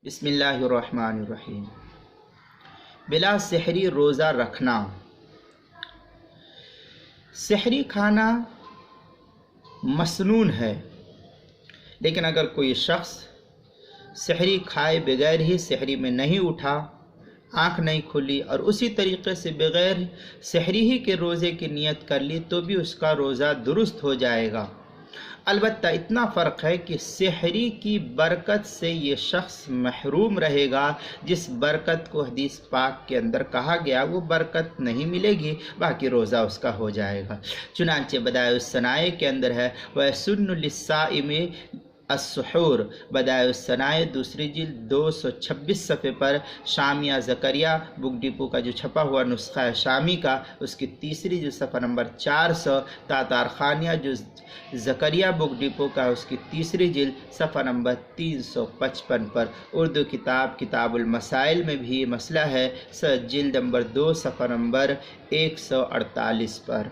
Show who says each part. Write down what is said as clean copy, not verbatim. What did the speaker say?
Speaker 1: بسم اللہ الرحمن الرحیم۔ بلا سحری روزہ رکھنا۔ سحری کھانا مسنون ہے، لیکن اگر کوئی شخص سحری کھائے بغیر ہی سحری میں نہیں اٹھا، آنکھ نہیں کھلی اور اسی طریقے سے بغیر سحری ہی کے روزے کی نیت کر لی تو بھی اس کا روزہ درست ہو جائے گا۔ البتہ اتنا فرق ہے کہ سحری کی برکت سے یہ شخص محروم رہے گا، جس برکت کو حدیث پاک کے اندر کہا گیا وہ برکت نہیں ملے گی، باقی روزہ اس کا ہو جائے گا۔ چنانچہ بدائع الصنائع کے اندر ہے وَيَسُنُّ لِلصَّائِمِ السحور، بدائع الصنائع دوسری جلد 226 صفحے پر شامیہ زکریہ بک ڈپو کا جو چھپا ہوا نسخہ ہے شامی کا، اس کی تیسری جلد صفحہ نمبر 400، تاتار خانیہ جو زکریہ بک ڈپو کا اس کی تیسری جلد صفحہ نمبر 355 پر، اردو کتاب المسائل میں بھی یہ مسئلہ ہے، جلد نمبر 2 صفحہ نمبر 148 پر۔